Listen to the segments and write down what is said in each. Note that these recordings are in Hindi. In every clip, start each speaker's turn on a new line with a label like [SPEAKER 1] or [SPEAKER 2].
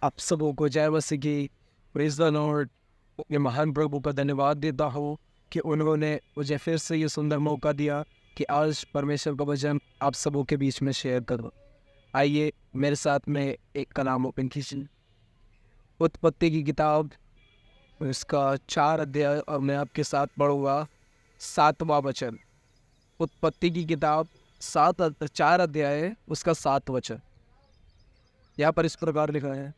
[SPEAKER 1] आप सबों को जय मसीह की। Praise the Lord. ये महान प्रभु का धन्यवाद देता हूँ कि उन्होंने मुझे फिर से ये सुंदर मौका दिया कि आज परमेश्वर का वचन आप सबों के बीच में शेयर करूँ। आइए मेरे साथ में एक कलाम ओपन कीजिए। उत्पत्ति की किताब, इसका 4 अध्याय और मैं आपके साथ पढ़ूँगा 7वां वचन। उत्पत्ति की किताब 4 अध्याय उसका 7 वचन। यहाँ पर इस प्रकार लिखा है,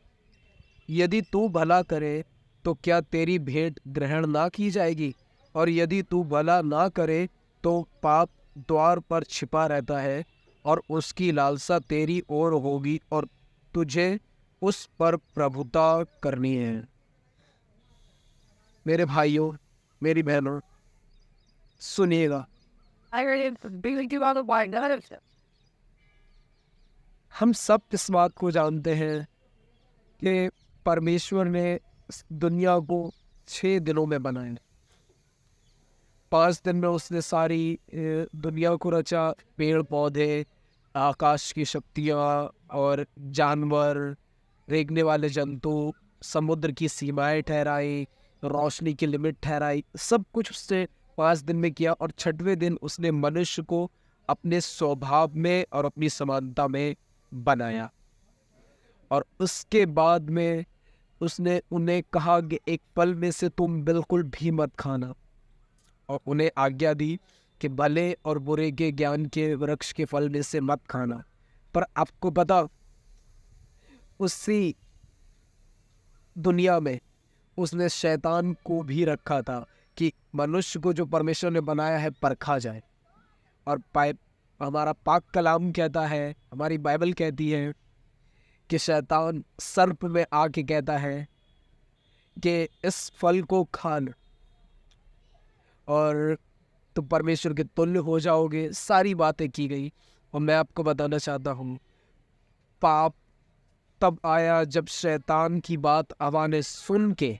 [SPEAKER 1] यदि तू भला करे तो क्या तेरी भेंट ग्रहण ना की जाएगी, और यदि तू भला ना करे तो पाप द्वार पर छिपा रहता है और उसकी लालसा तेरी ओर होगी और तुझे उस पर प्रभुता करनी है। मेरे भाइयों, मेरी बहनों, सुनिएगा। हम सब इस बात को जानते हैं कि परमेश्वर ने इस दुनिया को 6 दिनों में बनाया। 5 दिन में उसने सारी दुनिया को रचा। पेड़ पौधे, आकाश की शक्तियाँ और जानवर, रेंगने वाले जंतु, समुद्र की सीमाएं ठहराई, रोशनी की लिमिट ठहराई। सब कुछ उसने 5 दिन में किया और 6वें दिन उसने मनुष्य को अपने स्वभाव में और अपनी समानता में बनाया। और उसके बाद में उसने उन्हें कहा कि एक फल में से तुम बिल्कुल भी मत खाना, और उन्हें आज्ञा दी कि भले और बुरे के ज्ञान के वृक्ष के फल में से मत खाना। पर आपको पता, उसी दुनिया में उसने शैतान को भी रखा था कि मनुष्य को जो परमेश्वर ने बनाया है परखा जाए। और हमारा पाक कलाम कहता है, हमारी बाइबल कहती है कि शैतान सर्प में आके कहता है कि इस फल को खाना और तुम परमेश्वर के तुल्य हो जाओगे। सारी बातें की गई। और मैं आपको बताना चाहता हूँ, पाप तब आया जब शैतान की बात हवा ने सुन के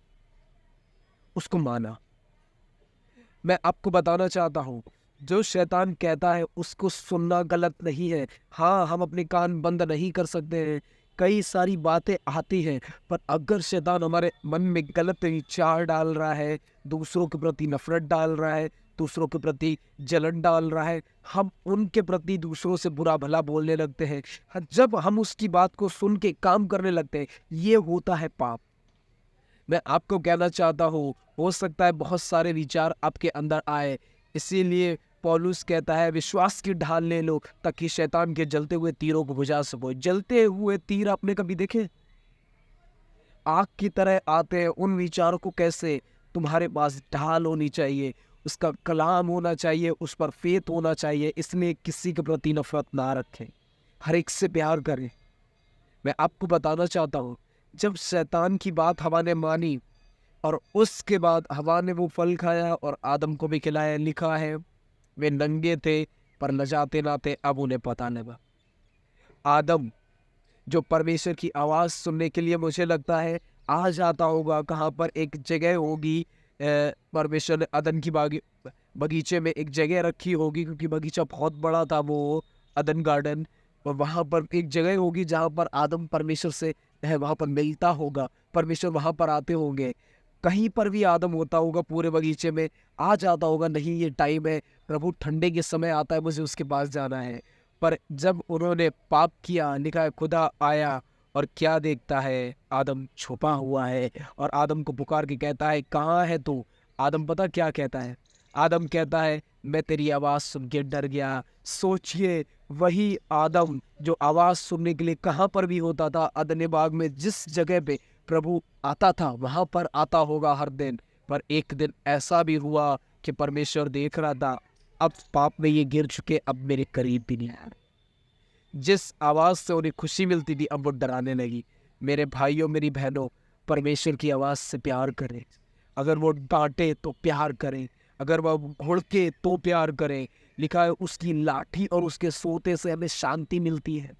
[SPEAKER 1] उसको माना। मैं आपको बताना चाहता हूँ, जो शैतान कहता है उसको सुनना गलत नहीं है। हाँ, हम अपने कान बंद नहीं कर सकते हैं, कई सारी बातें आती हैं, पर अगर शैतान हमारे मन में गलत विचार डाल रहा है, दूसरों के प्रति नफरत डाल रहा है, दूसरों के प्रति जलन डाल रहा है, हम उनके प्रति दूसरों से बुरा भला बोलने लगते हैं, जब हम उसकी बात को सुन के काम करने लगते हैं, ये होता है पाप। मैं आपको कहना चाहता हूँ, हो सकता है बहुत सारे विचार आपके अंदर आए, इसीलिए पौलुस कहता है विश्वास की ढाल ले लो ताकि शैतान के जलते हुए तीरों को बुझा सको। जलते हुए तीर आपने कभी देखे? आग की तरह आते हैं। उन विचारों को कैसे? तुम्हारे पास ढाल होनी चाहिए, उसका कलाम होना चाहिए, उस पर फेथ होना चाहिए। इसलिए किसी के प्रति नफरत ना रखें, हर एक से प्यार करें। मैं आपको बताना चाहता हूँ, जब शैतान की बात हवा ने मानी और उसके बाद हवा ने वो फल खाया और आदम को भी खिलाया, लिखा है वे नंगे थे पर लजाते ना थे, अब उन्हें पता लगा। आदम जो परमेश्वर की आवाज़ सुनने के लिए मुझे लगता है आ जाता होगा, कहाँ पर एक जगह होगी, परमेश्वर ने अदन की बगीचे में एक जगह रखी होगी, क्योंकि बगीचा बहुत बड़ा था वो अदन गार्डन। और वहाँ पर एक जगह होगी जहाँ पर आदम परमेश्वर से वहाँ पर मिलता होगा, परमेश्वर वहाँ पर आते होंगे। कहीं पर भी आदम होता होगा, पूरे बगीचे में आ जाता होगा, नहीं ये टाइम है, प्रभु ठंडे के समय आता है, मुझे उसके पास जाना है। पर जब उन्होंने पाप किया, लिखा है खुदा आया और क्या देखता है? आदम छुपा हुआ है। और आदम को पुकार के कहता है कहाँ है तू? आदम पता क्या कहता है? आदम कहता है मैं तेरी आवाज़ सुन के डर गया। सोचिए, वही आदम जो आवाज़ सुनने के लिए कहाँ पर भी होता था, अदन बाग में जिस जगह पे प्रभु आता था वहाँ पर आता होगा हर दिन। पर एक दिन ऐसा भी हुआ कि परमेश्वर देख रहा था, अब पाप में ये गिर चुके, अब मेरे करीब भी नहीं आ रहे। जिस आवाज़ से उन्हें खुशी मिलती थी अब वो डराने लगी। मेरे भाइयों, मेरी बहनों, परमेश्वर की आवाज़ से प्यार करें। अगर वो डांटे तो प्यार करें, अगर वह भुड़के तो प्यार करें। लिखा है उसकी लाठी और उसके सोते से हमें शांति मिलती है,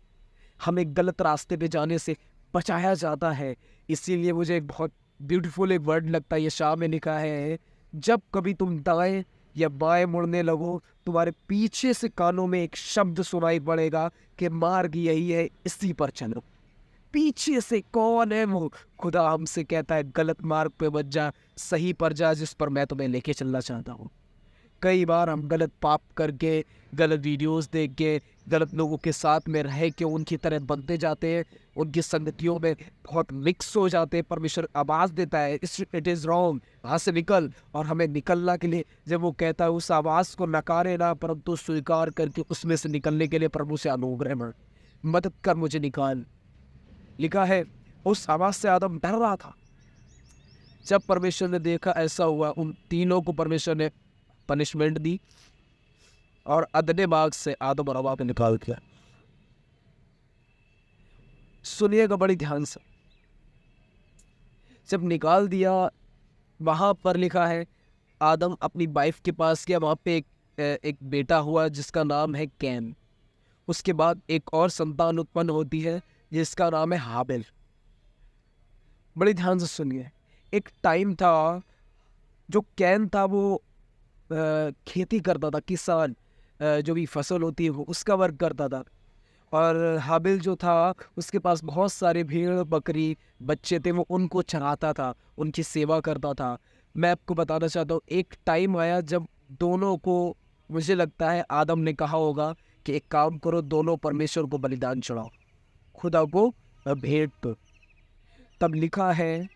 [SPEAKER 1] हमें गलत रास्ते पे जाने से बचाया जाता है। इसीलिए मुझे एक बहुत ब्यूटीफुल एक वर्ड लगता है, ये शाह में लिखा है, जब कभी तुम दाएं या बाएं मुड़ने लगो, तुम्हारे पीछे से कानों में एक शब्द सुनाई पड़ेगा कि मार्ग यही है, इसी पर चलो। पीछे से कौन है वो? खुदा हमसे कहता है गलत मार्ग पे मत जा, सही पर जा जिस पर मैं तुम्हें लेके चलना चाहता हूँ। कई बार हम गलत पाप करके, गलत वीडियोस देख के, गलत लोगों के साथ में रह के उनकी तरह बनते जाते हैं, उनकी संगतियों में बहुत मिक्स हो जाते हैं। परमेश्वर आवाज़ देता है इट इज़ रॉन्ग, वहाँ से निकल। और हमें निकलना के लिए जब वो कहता है उस आवाज़ को नकारे ना, परंतु स्वीकार करके उसमें से निकलने के लिए प्रभु से अनुग्रह मांग, मदद कर मुझे निकाल। लिखा है उस आवाज़ से आदम डर रहा था। जब परमेश्वर ने देखा ऐसा हुआ, उन तीनों को परमेश्वर ने पनिशमेंट दी और अदने मार्ग से आदम और हवा को निकाल दिया। सुनिएगा बड़ी ध्यान से। जब निकाल दिया, वहां पर लिखा है आदम अपनी वाइफ के पास गया, वहां पे एक बेटा हुआ जिसका नाम है कैन। उसके बाद एक और संतान उत्पन्न होती है जिसका नाम है हाबिल। बड़ी ध्यान से सुनिए। एक टाइम था जो कैन था वो खेती करता था, किसान, जो भी फसल होती है वो उसका वर्क करता था। और हाबिल जो था उसके पास बहुत सारे भेड़ बकरी बच्चे थे, वो उनको चराता था, उनकी सेवा करता था। मैं आपको बताना चाहता हूँ एक टाइम आया जब दोनों को, मुझे लगता है आदम ने कहा होगा कि एक काम करो, दोनों परमेश्वर को बलिदान चढ़ाओ, खुदा को भेंट दो। तब लिखा है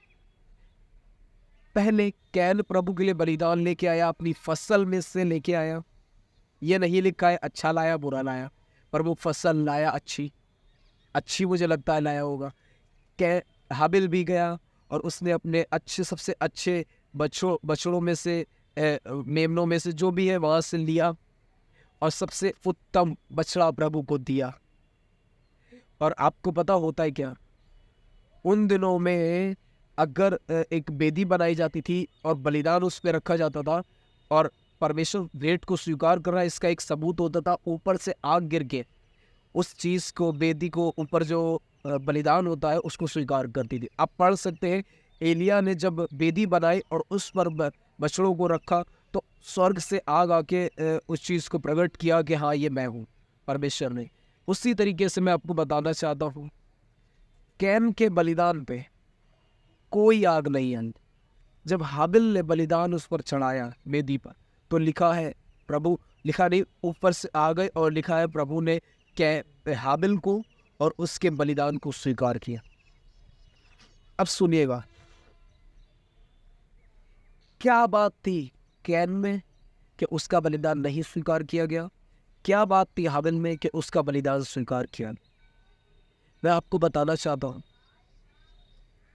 [SPEAKER 1] पहले कैन प्रभु के लिए बलिदान लेके आया, अपनी फसल में से लेके आया। ये नहीं लिखा है अच्छा लाया बुरा लाया, पर वो फसल लाया अच्छी मुझे लगता है लाया होगा। हाबिल भी गया और उसने अपने अच्छे, सबसे अच्छे बछड़ों में से, मेमनों में से जो भी है वहाँ से लिया और सबसे उत्तम बछड़ा प्रभु को दिया। और आपको पता होता है क्या, उन दिनों में अगर एक वेदी बनाई जाती थी और बलिदान उस पर रखा जाता था और परमेश्वर भेंट को स्वीकार कर रहा है, इसका एक सबूत होता था, ऊपर से आग गिर के उस चीज़ को, वेदी को ऊपर जो बलिदान होता है उसको स्वीकार करती थी। आप पढ़ सकते हैं एलिया ने जब वेदी बनाई और उस पर बछड़ों को रखा तो स्वर्ग से आग आके उस चीज़ को प्रकट किया कि हाँ ये मैं हूँ, परमेश्वर ने। उसी तरीके से मैं आपको बताना चाहता हूँ कैन के बलिदान पे कोई आग नहीं आई। जब हाबिल ने बलिदान उस पर चढ़ाया वेदी पर, तो लिखा है प्रभु, लिखा नहीं ऊपर से आ गए, और लिखा है प्रभु ने हाबिल को और उसके बलिदान को स्वीकार किया। अब सुनिएगा क्या बात थी कैन में कि उसका बलिदान नहीं स्वीकार किया गया, क्या बात थी हाबिल में कि उसका बलिदान स्वीकार किया। मैं आपको बताना चाहता हूं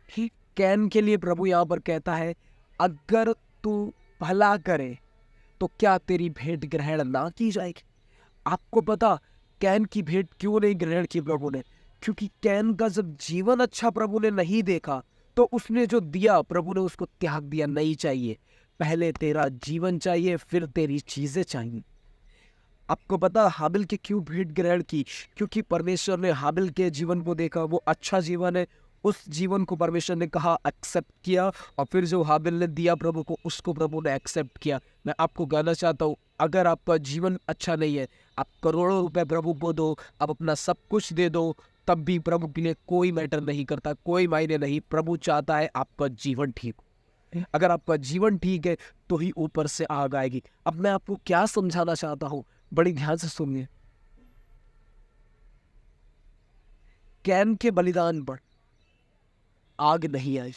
[SPEAKER 1] कि कैन के लिए प्रभु यहां पर कहता है अगर तू भला करे तो क्या तेरी भेंट ग्रहण ना की जाएगी। आपको पता कैन की भेंट क्यों नहीं ग्रहण की प्रभु ने? क्योंकि कैन का जब जीवन अच्छा प्रभु ने नहीं देखा तो उसने जो दिया प्रभु ने उसको त्याग दिया। नहीं चाहिए, पहले तेरा जीवन चाहिए, फिर तेरी चीजें चाहिए। आपको पता हाबिल के क्यों भेंट ग्रहण की? क्योंकि परमेश्वर ने हाबिल के जीवन को देखा, वो अच्छा जीवन है, उस जीवन को परमेश्वर ने कहा एक्सेप्ट किया, और फिर जो हाबिल ने दिया प्रभु को उसको प्रभु ने एक्सेप्ट किया। मैं आपको कहना चाहता हूँ अगर आपका जीवन अच्छा नहीं है, आप करोड़ों रुपए प्रभु को दो, आप अपना सब कुछ दे दो, तब भी प्रभु के लिए कोई मैटर नहीं करता, कोई मायने नहीं। प्रभु चाहता है आपका जीवन ठीक हो। अगर आपका जीवन ठीक है तो ही ऊपर से आग आएगी। अब मैं आपको क्या समझाना चाहता हूँ, बड़ी ध्यान से सुनिए। कैन के बलिदान पर आग नहीं आई,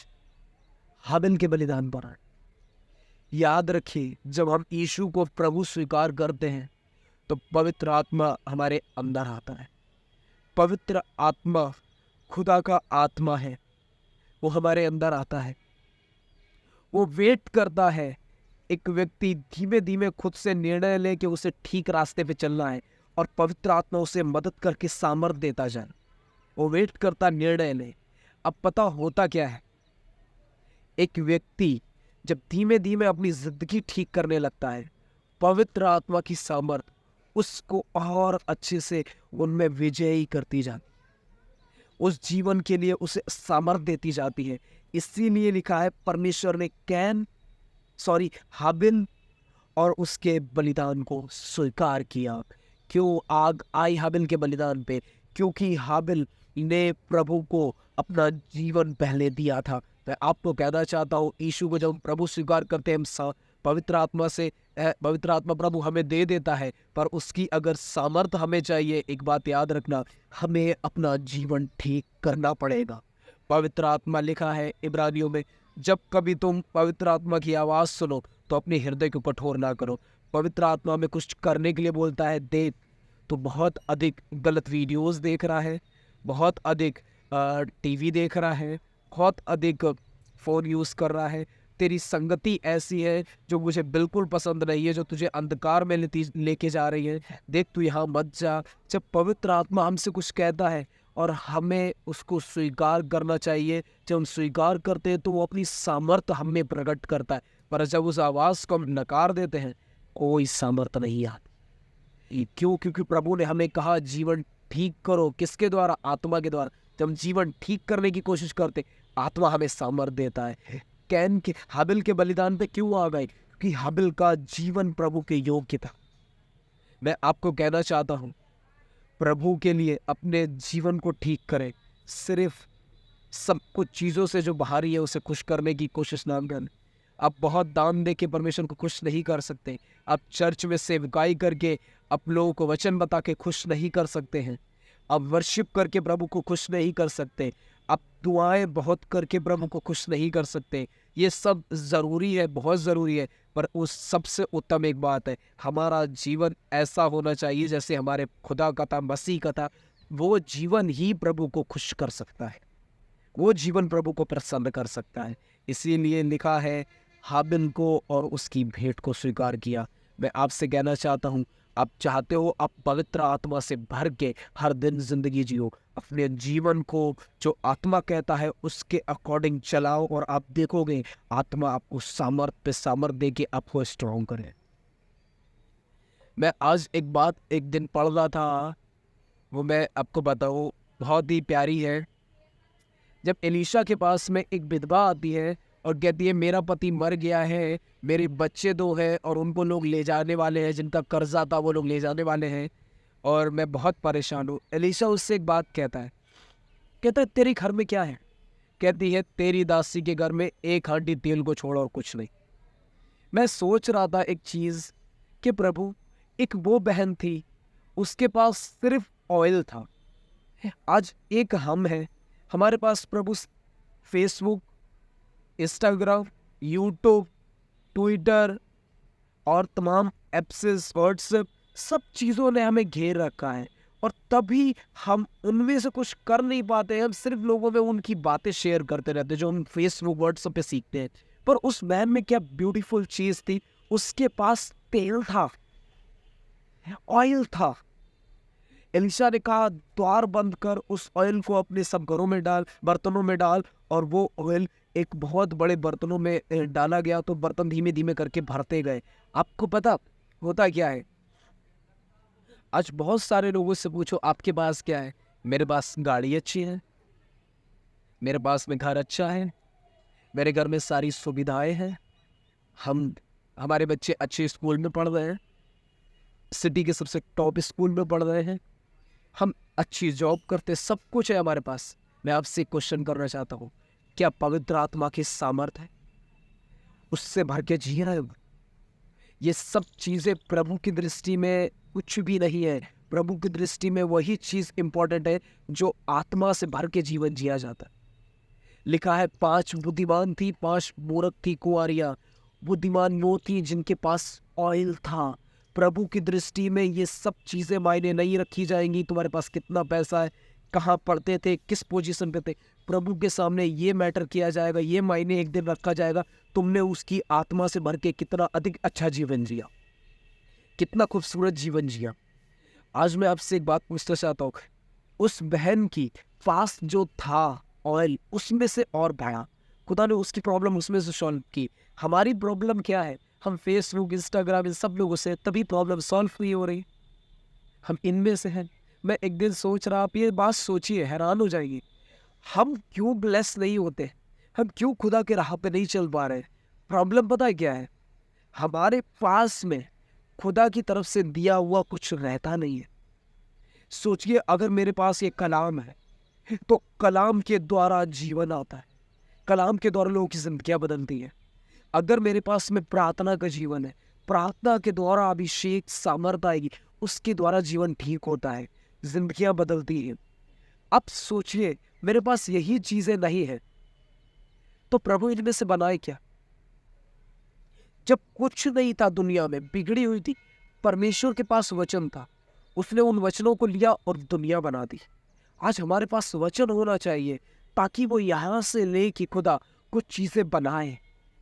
[SPEAKER 1] हाबिल के बलिदान पर आग। याद रखिए जब हम यीशु को प्रभु स्वीकार करते हैं तो पवित्र आत्मा हमारे अंदर आता है। पवित्र आत्मा खुदा का आत्मा है, वो हमारे अंदर आता है। वो वेट करता है एक व्यक्ति धीमे धीमे खुद से निर्णय ले कि उसे ठीक रास्ते पे चलना है, और पवित्र आत्मा उसे मदद करके सामर्थ देता जाए। वो वेट करता निर्णय ले। अब पता होता क्या है, एक व्यक्ति जब धीमे धीमे अपनी जिंदगी ठीक करने लगता है, पवित्र आत्मा की सामर्थ उसको और अच्छे से उनमें विजयी करती जाती, उस जीवन के लिए उसे सामर्थ देती जाती है। इसीलिए लिखा है परमेश्वर ने हाबिल और उसके बलिदान को स्वीकार किया। क्यों आग आई हाबिल के बलिदान पे? क्योंकि हाबिल ने प्रभु को अपना जीवन पहले दिया था। मैं आपको कहना चाहता हूँ, यीशु को जब हम प्रभु स्वीकार करते हैं, हम पवित्र आत्मा से पवित्र आत्मा प्रभु हमें दे देता है, पर उसकी अगर सामर्थ हमें चाहिए, एक बात याद रखना, हमें अपना जीवन ठीक करना पड़ेगा। पवित्र आत्मा लिखा है इब्रानियों में, जब कभी तुम पवित्र आत्मा की आवाज़ सुनो तो अपने हृदय को कठोर ना करो। पवित्र आत्मा में कुछ करने के लिए बोलता है देख, तो बहुत अधिक गलत वीडियोस देख रहा है, बहुत अधिक टीवी देख रहा है, बहुत अधिक फ़ोन यूज़ कर रहा है, तेरी संगति ऐसी है जो मुझे बिल्कुल पसंद नहीं है, जो तुझे अंधकार में लेके जा रही है, देख तू यहाँ मत जा। जब पवित्र आत्मा हमसे कुछ कहता है और हमें उसको स्वीकार करना चाहिए, जब हम स्वीकार करते हैं तो वो अपनी सामर्थ्य हमें प्रकट करता है, पर जब उस आवाज़ को हम नकार देते हैं, कोई सामर्थ्य नहीं आती। क्यों? क्योंकि प्रभु ने हमें कहा जीवन ठीक करो, किसके द्वारा? आत्मा के द्वारा। जब हम जीवन ठीक करने की कोशिश करते, आत्मा हमें सामर्थ्य देता है। कैन के हाबिल के बलिदान पे क्यों आ गए? क्योंकि हाबिल का जीवन प्रभु के योग्य था। मैं आपको कहना चाहता हूँ, प्रभु के लिए अपने जीवन को ठीक करें। सिर्फ सब कुछ चीज़ों से जो बाहरी है उसे खुश करने की कोशिश ना करें। आप बहुत दान दे के परमेश्वर को खुश नहीं कर सकते। आप चर्च में सेवकाई करके आप लोगों को वचन बता के खुश नहीं कर सकते हैं। आप वर्शिप करके प्रभु को खुश नहीं कर सकते। आप दुआएं बहुत करके प्रभु को खुश नहीं कर सकते। ये सब ज़रूरी है, बहुत ज़रूरी है, पर उस सबसे उत्तम एक बात है, हमारा जीवन ऐसा होना चाहिए जैसे हमारे खुदा का था, मसीह का था। वो जीवन ही प्रभु को खुश कर सकता है, वो जीवन प्रभु को प्रसन्न कर सकता है। इसीलिए लिखा है, हाबिल को और उसकी भेंट को स्वीकार किया। मैं आपसे कहना चाहता हूँ, आप चाहते हो आप पवित्र आत्मा से भर के हर दिन जिंदगी जियो, अपने जीवन को जो आत्मा कहता है उसके अकॉर्डिंग चलाओ, और आप देखोगे आत्मा आपको सामर्थ पे सामर्थ दे के आपको स्ट्रॉन्ग करे। मैं आज एक बात एक दिन पढ़ रहा था, वो मैं आपको बताऊँ, बहुत ही प्यारी है। जब एलीशा के पास में एक विधवा आती है और कहती है मेरा पति मर गया है, मेरे बच्चे 2 हैं और उनको लोग ले जाने वाले हैं, जिनका कर्जा था वो लोग ले जाने वाले हैं और मैं बहुत परेशान हूँ। एलीशा उससे एक बात कहता है, कहता है तेरे घर में क्या है? कहती है तेरी दासी के घर में 1 हांडी तेल को छोड़ और कुछ नहीं। मैं सोच रहा था एक चीज़ कि प्रभु, एक वो बहन थी, उसके पास सिर्फ ऑयल था। आज एक हम हैं, हमारे पास प्रभु फेसबुक, इंस्टाग्राम, यूट्यूब, ट्विटर और तमाम एप्सेस, व्हाट्सएप, सब चीज़ों ने हमें घेर रखा है, और तभी हम उनमें से कुछ कर नहीं पाते हैं। हम सिर्फ लोगों में उनकी बातें शेयर करते रहते हैं जो हम फेसबुक, व्हाट्सएप पे सीखते हैं। पर उस मैन में क्या ब्यूटीफुल चीज़ थी, उसके पास तेल था, ऑयल था। एलिशा ने कहा द्वार बंद कर, उस ऑयल को अपने सब घरों में डाल, बर्तनों में डाल, और वो ऑयल एक बहुत बड़े बर्तनों में डाला गया, तो बर्तन धीमे धीमे करके भरते गए। आपको पता होता क्या है, आज बहुत सारे लोगों से पूछो आपके पास क्या है? मेरे पास गाड़ी अच्छी है, मेरे पास में घर अच्छा है, मेरे घर में सारी सुविधाएं हैं, हमारे बच्चे अच्छे स्कूल में पढ़ रहे हैं, सिटी के सबसे टॉप स्कूल में पढ़ रहे हैं, हम अच्छी जॉब करते, सब कुछ है हमारे पास। मैं आपसे क्वेश्चन करना चाहता हूँ, क्या पवित्र आत्मा की सामर्थ है? उससे भर के जी रहे हो? ये सब चीज़ें प्रभु की दृष्टि में कुछ भी नहीं है। प्रभु की दृष्टि में वही चीज़ इंपॉर्टेंट है जो आत्मा से भर के जीवन जिया जाता है। लिखा है 5 बुद्धिमान थी, 5 मूर्ख थी कुंवारियाँ। बुद्धिमान वो थी जिनके पास ऑयल था। प्रभु की दृष्टि में ये सब चीज़ें मायने नहीं रखी जाएंगी, तुम्हारे पास कितना पैसा है, कहाँ पढ़ते थे, किस पोजीशन पे थे। प्रभु के सामने ये मैटर किया जाएगा, ये मायने एक दिन रखा जाएगा, तुमने उसकी आत्मा से भर के कितना अधिक अच्छा जीवन जिया, कितना खूबसूरत जीवन जिया। आज मैं आपसे एक बात पूछना चाहता हूँ, उस बहन की पास जो था ऑयल, उसमें से और बड़ा खुदा ने उसकी प्रॉब्लम उसमें से सॉल्व की। हमारी प्रॉब्लम क्या है? हम फेसबुक, इंस्टाग्राम, इन सब लोगों से तभी प्रॉब्लम सॉल्व नहीं हो रही, हम इनमें से हैं। मैं एक दिन सोच रहा, आप ये बात सोचिए, हैरान हो जाएगी, हम क्यों ब्लेस नहीं होते, हम क्यों खुदा के राह पे नहीं चल पा रहे? प्रॉब्लम पता है क्या है? हमारे पास में खुदा की तरफ से दिया हुआ कुछ रहता नहीं है। सोचिए, अगर मेरे पास ये कलाम है, तो कलाम के द्वारा जीवन आता है, कलाम के द्वारा लोगों की जिंदगियां बदलती हैं। अगर मेरे पास में प्रार्थना का जीवन है, प्रार्थना के द्वारा अभिषेक सामर्थ आएगी, उसके द्वारा जीवन ठीक होता है, जिंदगियां बदलती हैं। अब सोचिए, मेरे पास यही चीजें नहीं है तो प्रभु इनमें से बनाए क्या? जब कुछ नहीं था दुनिया में, बिगड़ी हुई थी, परमेश्वर के पास वचन था, उसने उन वचनों को लिया और दुनिया बना दी। आज हमारे पास वचन होना चाहिए ताकि वो यहाँ से ले कि खुदा कुछ चीज़ें बनाए,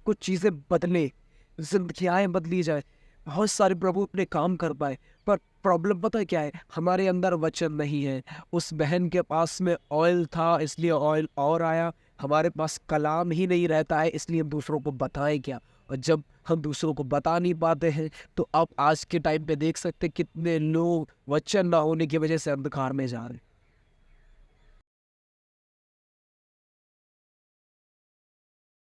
[SPEAKER 1] कुछ चीज़ें बदले, जिंदगियाँ बदली जाए, बहुत सारे प्रभु अपने काम कर पाए। पर प्रॉब्लम पता है क्या है? हमारे अंदर वचन नहीं है। उस बहन के पास में ऑयल था इसलिए ऑयल और आया, हमारे पास कलाम ही नहीं रहता है इसलिए हम दूसरों को बताएं क्या? और जब हम दूसरों को बता नहीं पाते हैं तो अब आज के टाइम पे देख सकते कितने लोग वचन ना होने की वजह से अंधकार में जा रहे हैं।